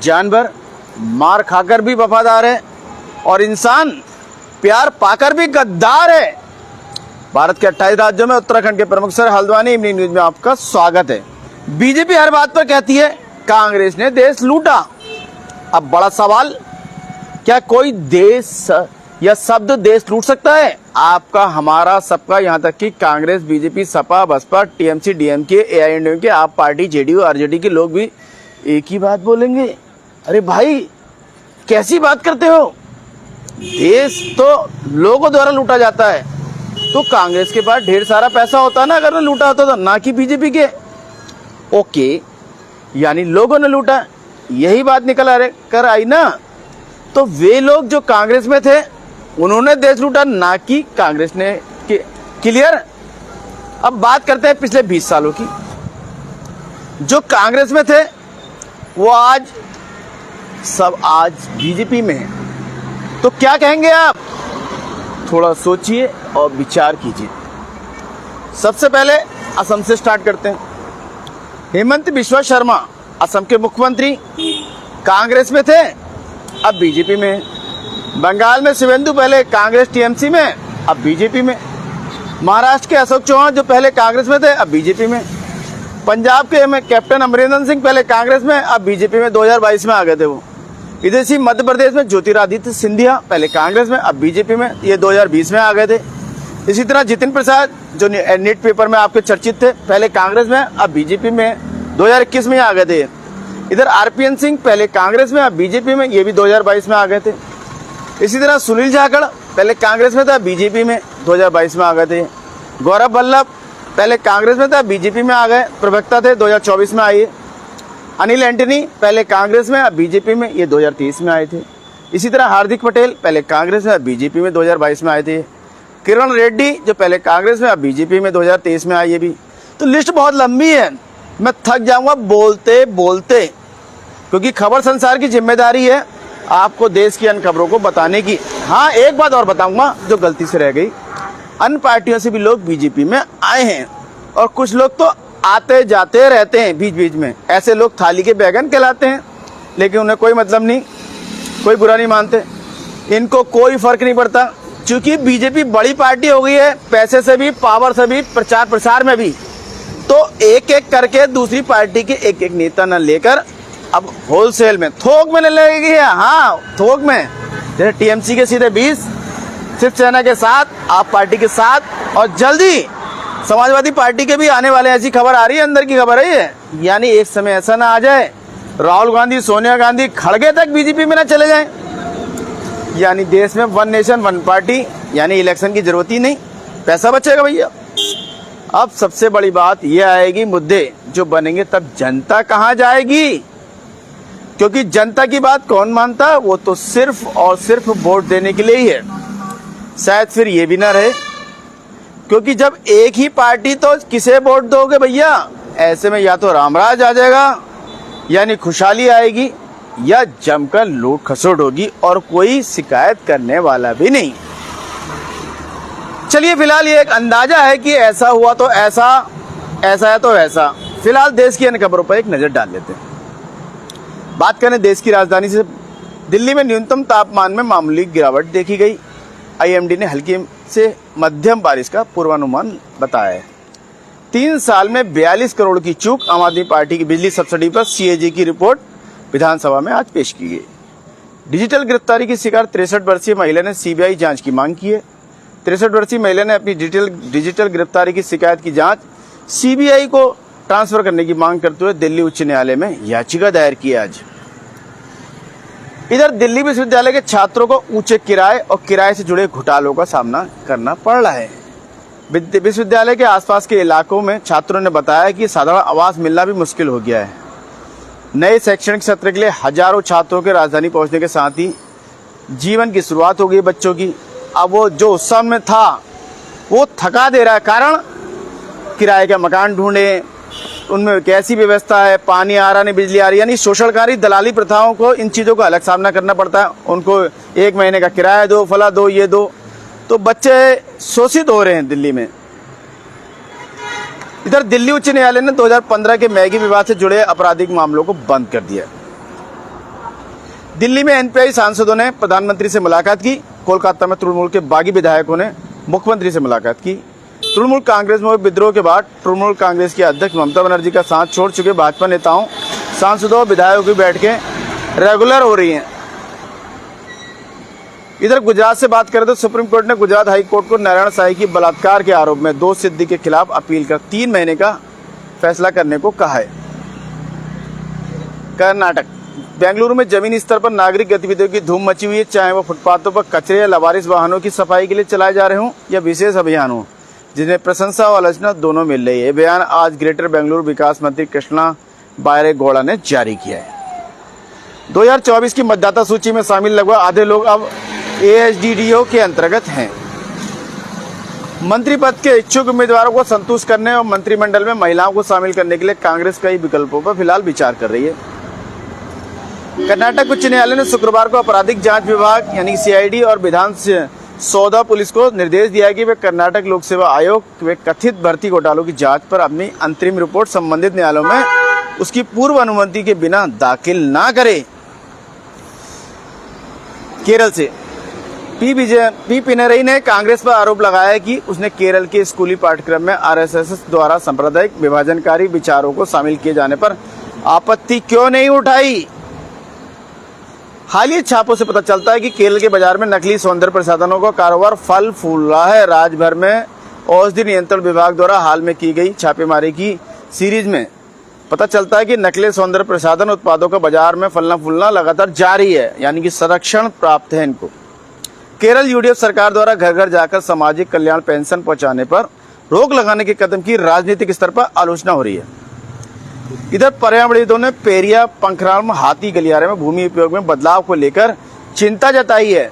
जानवर मार खाकर भी वफादार है और इंसान प्यार पाकर भी गद्दार है। भारत के 28 राज्यों में उत्तराखंड के प्रमुख सर हल्द्वानी इवनिंग न्यूज में आपका स्वागत है। बीजेपी हर बात पर कहती है कांग्रेस ने देश लूटा। अब बड़ा सवाल, क्या कोई देश या शब्द देश लूट सकता है? आपका, हमारा, सबका, यहाँ तक कि Congress, BJP, Sapa, Basapa, TMC, DMK, AIMDMK, AAP party, JDU, RJD के लोग भी एक ही बात बोलेंगे। अरे भाई, कैसी बात करते हो? देश तो लोगों द्वारा लूटा जाता है, तो कांग्रेस के पास ढेर सारा पैसा होता ना, अगर लूटा होता तो, ना कि बीजेपी के। ओके, यानी लोगों ने लूटा, यही बात निकल कर आई ना। तो वे लोग जो कांग्रेस में थे उन्होंने देश लूटा, ना कि कांग्रेस ने। क्लियर? अब बात करते हैं पिछले 20 सालों की। जो कांग्रेस में थे वो आज बीजेपी में है, तो क्या कहेंगे आप? थोड़ा सोचिए और विचार कीजिए। सबसे पहले असम से स्टार्ट करते हैं। हेमंत बिस्वा शर्मा असम के मुख्यमंत्री कांग्रेस में थे, अब बीजेपी में। बंगाल में शिवेंदु पहले कांग्रेस टीएमसी में, अब बीजेपी में। महाराष्ट्र के अशोक चौहान जो पहले कांग्रेस में थे, अब बीजेपी में। पंजाब के कैप्टन अमरिंदर सिंह पहले कांग्रेस में, अब बीजेपी में 2022 में आ गए थे वो। इधर से मध्य प्रदेश में ज्योतिरादित्य सिंधिया पहले कांग्रेस में, अब बीजेपी में, ये 2020 में आ गए थे। इसी तरह जितिन प्रसाद जो नीट पेपर में आपके चर्चित थे, पहले कांग्रेस में, अब बीजेपी में, 2021 में आ गए थे। इधर आरपीएन सिंह पहले कांग्रेस में, अब बीजेपी में, ये भी 2022 में आ गए थे। इसी तरह सुनील जाखड़ पहले कांग्रेस में था, बीजेपी में, 2022 में आ गए थे। गौरव वल्लभ पहले कांग्रेस में था, बीजेपी में आ गए, प्रवक्ता थे, 2024 में आए। अनिल एंटनी पहले कांग्रेस में, अब बीजेपी में, ये 2023 में आए थे। इसी तरह हार्दिक पटेल पहले कांग्रेस में, अब बीजेपी में, 2022 में आए थे। किरण रेड्डी जो पहले कांग्रेस में, अब बीजेपी में, 2023 में आए। ये भी तो लिस्ट बहुत लंबी है, मैं थक जाऊंगा बोलते बोलते, क्योंकि खबर संसार की जिम्मेदारी है आपको देश की अन्य खबरों को बताने की। हाँ, एक बात और बताऊंगा जो गलती से रह गई, अन्य पार्टियों से भी लोग बीजेपी में आए हैं और कुछ लोग तो आते जाते रहते हैं बीच बीच में। ऐसे लोग थाली के बैगन कहलाते हैं, लेकिन उन्हें कोई मतलब नहीं, कोई बुरा नहीं मानते, इनको कोई फर्क नहीं पड़ता, क्योंकि बीजेपी बड़ी पार्टी हो गई है, पैसे से भी, पावर से भी, प्रचार प्रसार में भी। तो एक एक करके दूसरी पार्टी के एक एक नेता न लेकर अब होलसेल में, थोक में ले लगेगी है। हाँ, थोक में, जैसे टीएमसी के सीधे 20, शिवसेना के 7, आप पार्टी के 7, और जल्दी समाजवादी पार्टी के भी आने वाले, ऐसी खबर आ रही है, अंदर की खबर है ये। यानी एक समय ऐसा ना आ जाए राहुल गांधी, सोनिया गांधी, खड़गे तक बीजेपी में ना चले जाएं। यानी देश में वन नेशन वन पार्टी, यानी इलेक्शन की जरूरत ही नहीं, पैसा बचेगा भैया। अब सबसे बड़ी बात यह आएगी, मुद्दे जो बनेंगे, तब जनता कहाँ जाएगी? क्योंकि जनता की बात कौन मानता है? वो तो सिर्फ और सिर्फ वोट देने के लिए ही है। शायद फिर ये भी ना रहे, क्योंकि जब एक ही पार्टी, तो किसे वोट दोगे भैया? ऐसे में या तो रामराज आ जाएगा, यानी खुशहाली आएगी, या जमकर लूट खसोट होगी और कोई शिकायत करने वाला भी नहीं। चलिए, फिलहाल ये एक अंदाजा है कि ऐसा हुआ तो ऐसा, ऐसा है तो ऐसा। फिलहाल देश की अन्य खबरों पर एक नजर डाल लेते हैं। बात करें देश की राजधानी से, दिल्ली में न्यूनतम तापमान में मामूली गिरावट देखी गई। आईएमडी ने हल्की से मध्यम बारिश का पूर्वानुमान बताया है। 3 साल में 42 करोड़ की चूक, आम आदमी पार्टी की बिजली सब्सिडी पर सीएजी की रिपोर्ट विधानसभा में आज पेश की गई। डिजिटल गिरफ्तारी की शिकार 63 वर्षीय महिला ने सीबीआई जांच की मांग की है। 63 वर्षीय महिला ने अपनी डिजिटल गिरफ्तारी की शिकायत की जांच सीबीआई को ट्रांसफर करने की मांग करते हुए दिल्ली उच्च न्यायालय में याचिका दायर की आज। इधर दिल्ली विश्वविद्यालय के छात्रों को ऊंचे किराए और किराए से जुड़े घोटालों का सामना करना पड़ रहा है। विश्वविद्यालय के आसपास के इलाकों में छात्रों ने बताया कि साधारण आवास मिलना भी मुश्किल हो गया है। नए शैक्षणिक सत्र के लिए हजारों छात्रों के राजधानी पहुंचने के साथ ही जीवन की शुरुआत हो गई बच्चों की। अब वो जो उत्साह में था वो थका दे रहा है। कारण, किराए का मकान ढूंढे, उनमें कैसी व्यवस्था है, पानी आ रहा नहीं, बिजली आ रही, यानी शोषणकारी दलाली प्रथाओं को, इन चीज़ों का अलग सामना करना पड़ता है। उनको 1 महीने का किराया दो, फला दो, ये दो, तो बच्चे शोषित हो रहे हैं दिल्ली में। इधर दिल्ली उच्च न्यायालय ने 2015 के मैगी विवाद से जुड़े आपराधिक मामलों को बंद कर दिया। दिल्ली में एनपीआई सांसदों ने प्रधानमंत्री से मुलाकात की। कोलकाता में तृणमूल के बागी विधायकों ने मुख्यमंत्री से मुलाकात की। तृणमूल कांग्रेस में हुए विद्रोह के बाद तृणमूल कांग्रेस की अध्यक्ष ममता बनर्जी का साथ छोड़ चुके भाजपा नेताओं, सांसदों और विधायकों की बैठकें रेगुलर हो रही हैं। इधर गुजरात से बात करें तो सुप्रीम कोर्ट ने गुजरात हाई कोर्ट को नारायण साईं की बलात्कार के आरोप में 2 सिद्दीकी के खिलाफ अपील कर 3 महीने का फैसला करने को कहा है। कर्नाटक बेंगलुरु में जमीनी स्तर पर नागरिक गतिविधियों की धूम मची हुई है, चाहे वो फुटपाथों पर कचरे या लावारिस वाहनों की सफाई के लिए चलाए जा रहे हों या विशेष अभियान हो, जिसमें प्रशंसा और आलोचना दोनों मिल रही है। बयान आज ग्रेटर बेंगलुरु विकास मंत्री कृष्णा बायरेगौड़ा ने जारी किया है। 2024 की मतदाता सूची में शामिल लगभग आधे लोग अब एएचडीडीओ के अंतर्गत हैं। मंत्री पद के इच्छुक उम्मीदवारों को संतुष्ट करने और मंत्रिमंडल में महिलाओं को शामिल करने के लिए कांग्रेस कई विकल्पों पर फिलहाल विचार कर रही है। कर्नाटक उच्च न्यायालय ने शुक्रवार को आपराधिक जांच विभाग यानी सीआईडी और विधान सौदा पुलिस को निर्देश दिया कि वे कर्नाटक लोक सेवा आयोग वे कथित भर्ती घोटालों की जांच पर अपनी अंतरिम रिपोर्ट संबंधित न्यायालयों में उसकी पूर्व अनुमति के बिना दाखिल ना करे। केरल से पी पिनरई ने कांग्रेस पर आरोप लगाया कि उसने केरल के स्कूली पाठ्यक्रम में आरएसएस द्वारा सांप्रदायिक विभाजनकारी विचारों को शामिल किए जाने पर आपत्ति क्यों नहीं उठाई। हालिया छापों से पता चलता है कि केरल के बाजार में नकली सौंदर्य प्रसाधनों का कारोबार फल फूल रहा है। राज्य भर में औषधि नियंत्रण विभाग द्वारा हाल में की गई छापेमारी की सीरीज में पता चलता है कि नकली सौंदर्य प्रसाधन उत्पादों का बाजार में फलना फूलना लगातार जारी है, यानी कि संरक्षण प्राप्त है इनको। केरल यूडीएफ सरकार द्वारा घर घर जाकर सामाजिक कल्याण पेंशन पहुंचाने पर रोक लगाने के कदम की राजनीतिक स्तर पर आलोचना हो रही है। इधर पर्यावरणविदों ने पेरिया पंखराम हाथी गलियारे में भूमि उपयोग में बदलाव को लेकर चिंता जताई है।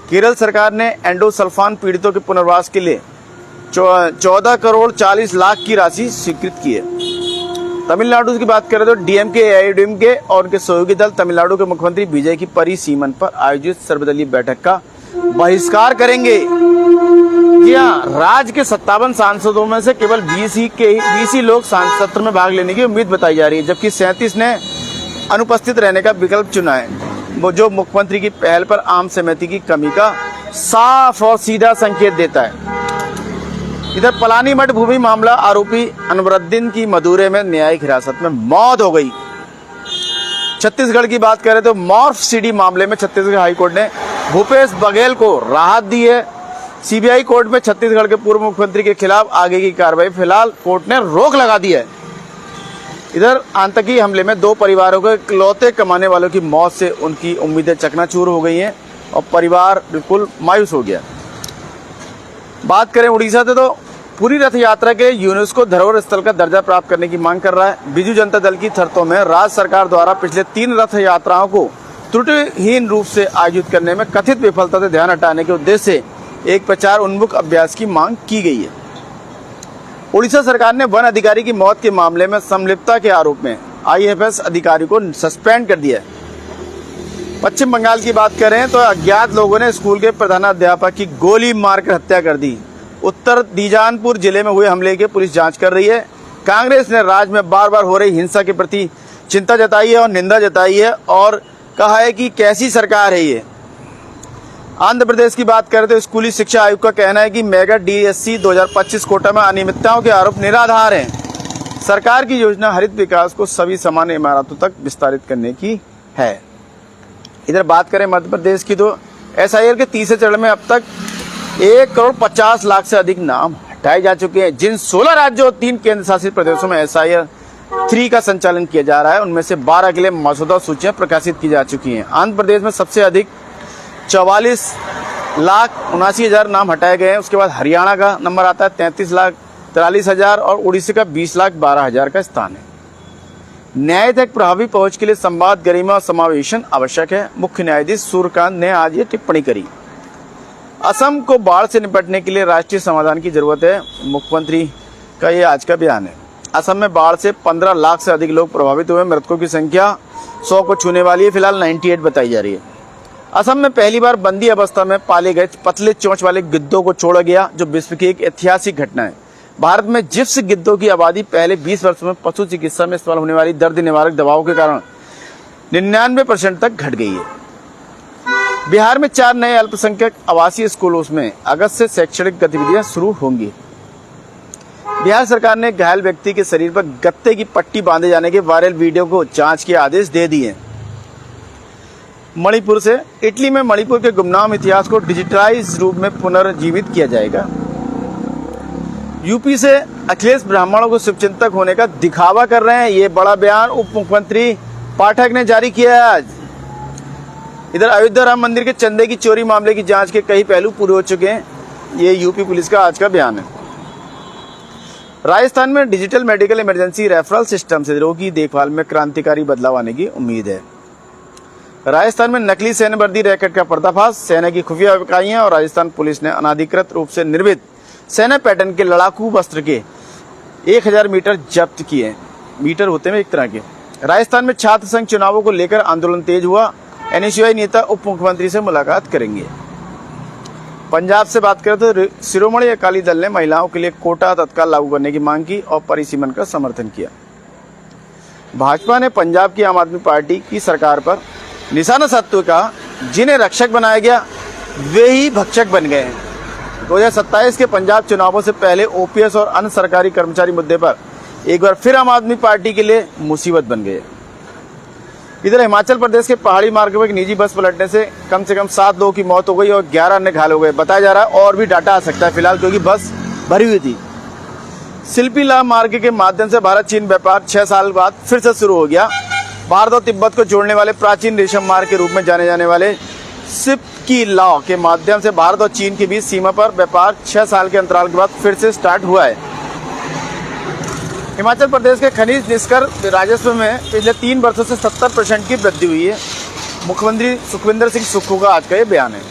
केरल सरकार ने एंडोसल्फान पीड़ितों के पुनर्वास के लिए 14 करोड़ 40 लाख की राशि स्वीकृत की है। तमिलनाडु की बात करें तो डीएमके, एआईडीएमके और उनके सहयोगी दल तमिलनाडु के मुख्यमंत्री विजय की परिसीमन पर आयोजित सर्वदलीय बैठक का बहिष्कार करेंगे। राज्य के 57 सांसदों में से केवल 20 ही लोग सत्र में भाग लेने की उम्मीद बताई जा रही है, जबकि 37 ने अनुपस्थित रहने का विकल्प चुना है, वो जो मुख्यमंत्री की पहल पर आम सहमति की कमी का साफ और सीधा संकेत देता है। इधर पलानी मठ भूमि मामला आरोपी अनवरुद्दीन की मदुरै में न्यायिक हिरासत में मौत हो गई। छत्तीसगढ़ की बात करें तो मॉर्फ सीडी मामले में छत्तीसगढ़ हाईकोर्ट ने भूपेश बघेल को राहत दी है। सीबीआई कोर्ट में छत्तीसगढ़ के पूर्व मुख्यमंत्री के खिलाफ आगे की कार्रवाई फिलहाल कोर्ट ने रोक लगा दी है। इधर आतंकी हमले में 2 परिवारों के इकलौते कमाने वालों की मौत से उनकी उम्मीदें चकनाचूर हो गई हैं और परिवार बिल्कुल मायूस हो गया। बात करें उड़ीसा से तो पूरी रथ यात्रा के यूनेस्को धरोहर स्थल का दर्जा प्राप्त करने की मांग कर रहा है। बीजू जनता दल की शर्तों में राज्य सरकार द्वारा पिछले 3 रथ यात्राओं को त्रुटिहीन रूप से आयोजित करने में कथित विफलता से ध्यान हटाने के उद्देश्य से एक प्रचार उन्मुख अभ्यास की मांग की गई है। उड़ीसा सरकार ने वन अधिकारी की मौत के मामले में संलिप्तता के आरोप में आईएफएस अधिकारी को सस्पेंड कर दिया है। पश्चिम बंगाल की बात करें तो अज्ञात लोगों ने स्कूल के प्रधानाध्यापक की गोली मारकर हत्या कर दी। उत्तर दीजानपुर जिले में हुए हमले की पुलिस जांच कर रही है। कांग्रेस ने राज्य में बार बार हो रही हिंसा के प्रति चिंता जताई है और निंदा जताई है और कहा है कि कैसी सरकार है ये। आंध्र प्रदेश की बात करें तो स्कूली शिक्षा आयोग का कहना है कि मेगा डीएससी 2025 कोटा में अनियमितताओं के आरोप निराधार हैं। सरकार की योजना हरित विकास को सभी सामान्य इमारतों तक विस्तारित करने की है। इधर बात करें मध्य प्रदेश की तो एसआईआर के तीसरे चरण में अब तक 1 करोड़ 50 लाख से अधिक नाम हटाए जा चुके हैं। जिन 16 राज्यों और 3 केंद्र शासित प्रदेशों में एसआईआर 3 का संचालन किया जा रहा है, उनमें से 12 के लिए मसौदा सूचियां प्रकाशित की जा चुकी हैं। आंध्र प्रदेश में सबसे अधिक 44,79,000 नाम हटाए गए हैं। उसके बाद हरियाणा का नंबर आता है 33,43,000 और उड़ीसा का 20,12,000 का स्थान है। न्याय तक प्रभावी पहुंच के लिए संवाद, गरिमा और समावेशन आवश्यक है। मुख्य न्यायाधीश सूर्यकांत ने आज ये टिप्पणी करी। असम को बाढ़ से निपटने के लिए राष्ट्रीय समाधान की जरूरत है, मुख्यमंत्री का ये आज का बयान है। असम में बाढ़ से 15 लाख से अधिक लोग प्रभावित हुए। मृतकों की संख्या 100 को छूने वाली है। फिलहाल 98 बताई जा रही है। असम में पहली बार बंदी अवस्था में पाले गए पतले चोंच वाले गिद्धों को छोड़ा गया, जो विश्व की एक ऐतिहासिक घटना है। भारत में जिप्स गिद्धों की आबादी पहले 20 वर्षों में पशु चिकित्सा में इस्तेमाल होने वाली दर्द निवारक दवाओं के कारण 99% तक घट गई है। बिहार में 4 नए अल्पसंख्यक आवासीय स्कूलों में अगस्त से शैक्षणिक गतिविधियां शुरू होंगी। बिहार सरकार ने घायल व्यक्ति के शरीर पर गत्ते की पट्टी बांधे जाने के वायरल वीडियो को जांच के आदेश दे दिए। मणिपुर से इटली में मणिपुर के गुमनाम इतिहास को डिजिटलाइज रूप में पुनर्जीवित किया जाएगा। यूपी से अखिलेश ब्राह्मणों को शुभचिंतक होने का दिखावा कर रहे हैं, ये बड़ा बयान उप मुख्यमंत्री पाठक ने जारी किया है आज। इधर अयोध्या राम मंदिर के चंदे की चोरी मामले की जांच के कई पहलू पूरे हो चुके हैं, ये यूपी पुलिस का आज का बयान है। राजस्थान में digital medical emergency referral system से रोगी देखभाल में क्रांतिकारी बदलाव आने की उम्मीद है। राजस्थान में नकली सैन्य वर्दी रैकेट का पर्दाफाश, सेना की खुफिया इकाइयां और राजस्थान पुलिस ने अनाधिकृत रूप से निर्मित सेना पैटर्न के लड़ाकू वस्त्र के 1000 मीटर जब्त किए। मीटर होते हैं एक तरह के। राजस्थान में छात्र संघ चुनावों को लेकर आंदोलन तेज हुआ। एनएसयूआई नेता उप मुख्यमंत्री से मुलाकात करेंगे। पंजाब से बात करें तो शिरोमणि अकाली दल ने महिलाओं के लिए कोटा तत्काल लागू करने की मांग की और परिसीमन का समर्थन किया। भाजपा ने पंजाब की आम आदमी पार्टी की सरकार पर निशाना साधते हुए कहा, जिन्हें रक्षक बनाया गया वे ही भक्षक बन गए हैं। 2027 के पंजाब चुनावों से पहले ओपीएस और अन्य सरकारी कर्मचारी मुद्दे पर एक बार फिर आम आदमी पार्टी के लिए मुसीबत बन गए। इधर हिमाचल प्रदेश के पहाड़ी मार्ग पर एक निजी बस पलटने से कम 7 लोगों की मौत हो गई और 11 अन्य घायल हो गए। बताया जा रहा है और भी डाटा आ सकता है फिलहाल, क्योंकि बस भरी हुई थी। शिल्पी लाह मार्ग के माध्यम से भारत चीन व्यापार 6 साल बाद फिर से शुरू हो गया। भारत और तिब्बत को जोड़ने वाले प्राचीन रेशम मार्ग के रूप में जाने जाने वाले शिल्पी लाह के माध्यम से भारत और चीन के बीच सीमा पर व्यापार 6 साल के अंतराल के बाद फिर से स्टार्ट हुआ है। हिमाचल प्रदेश के खनिज निष्कर राजस्व में पिछले 3 वर्षों से 70% की वृद्धि हुई है। मुख्यमंत्री सुखविंदर सिंह सुक्खू का आज का ये बयान है।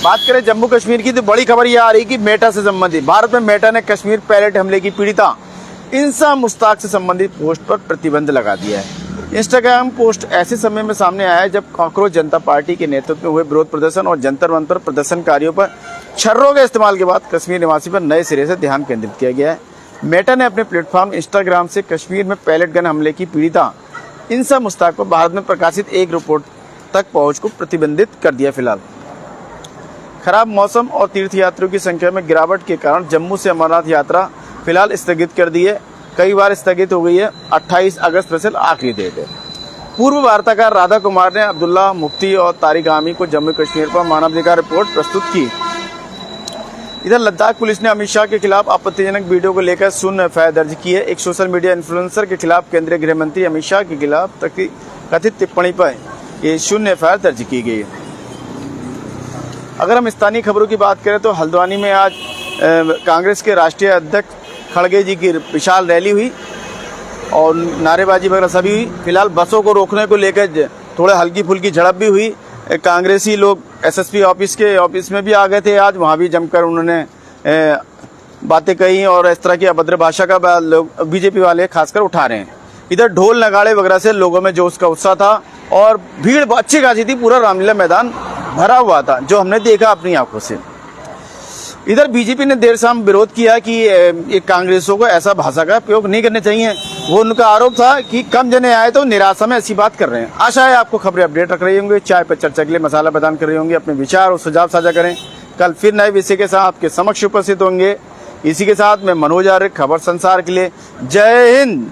बात करें जम्मू कश्मीर की तो बड़ी खबर यह आ रही कि मेटा से संबंधित भारत में मेटा ने कश्मीर पायलट हमले की पीड़िता इंसा मुश्ताक से संबंधित पोस्ट पर प्रतिबंध लगा दिया है। इंस्टाग्राम पोस्ट ऐसे समय में सामने आया है जब कांग्रेस जनता पार्टी के नेतृत्व में हुए विरोध प्रदर्शन और जंतर मंतर प्रदर्शनकारियों पर छर्रों के इस्तेमाल के बाद कश्मीर निवासी पर नए सिरे से ध्यान केंद्रित किया गया है। मेटा ने अपने प्लेटफॉर्म इंस्टाग्राम से कश्मीर में पैलेट गन हमले की पीड़िता इंसा मुश्ताक पर भारत में प्रकाशित एक रिपोर्ट तक पहुंच को प्रतिबंधित कर दिया। फिलहाल खराब मौसम और तीर्थयात्रियों की संख्या में गिरावट के कारण जम्मू से अमरनाथ यात्रा फिलहाल स्थगित कर दी है। कई बार स्थगित हो गई है। 28 अगस्त वैसे आखिरी डेट है। पूर्व वार्ताकार राधा कुमार ने अब्दुल्ला मुफ्ती और तारिक आमी को जम्मू कश्मीर पर मानवाधिकार रिपोर्ट प्रस्तुत की। इधर लद्दाख पुलिस ने अमित शाह के खिलाफ आपत्तिजनक वीडियो को लेकर 0 एफआईआर दर्ज की है। एक सोशल मीडिया इन्फ्लुएंसर के खिलाफ केंद्रीय गृह मंत्री अमित शाह के खिलाफ कथित टिप्पणी पर ये 0 एफआईआर दर्ज की गई है। अगर हम स्थानीय खबरों की बात करें तो हल्द्वानी में आज कांग्रेस के राष्ट्रीय अध्यक्ष खड़गे जी की विशाल रैली हुई और नारेबाजी वगैरह सभी हुई। फिलहाल बसों को रोकने को लेकर थोड़े हल्की फुल्की झड़प भी हुई। कांग्रेसी लोग एसएसपी ऑफिस में भी आ गए थे आज, वहाँ भी जमकर उन्होंने बातें कही और इस तरह की अभद्र भाषा का लोग बीजेपी वाले खासकर उठा रहे हैं। इधर ढोल नगाड़े वगैरह से लोगों में जोश का उत्साह था और भीड़ अच्छी खासी थी। पूरा रामलीला मैदान भरा हुआ था जो हमने देखा अपनी आंखों से। इधर बीजेपी ने देर शाम विरोध किया कि कांग्रेसों को ऐसा भाषा का प्रयोग नहीं करने चाहिए। वो उनका आरोप था कि कम जने आए तो निराशा में ऐसी बात कर रहे हैं। आशा है आपको खबरें अपडेट रख रही होंगे, चाय पर चर्चा के लिए मसाला प्रदान कर रही होंगे। अपने विचार और सुझाव साझा करें। कल फिर नए विषय के साथ आपके समक्ष उपस्थित होंगे। इसी के साथ मैं मनोज आर्य, खबर संसार के लिए जय हिंद।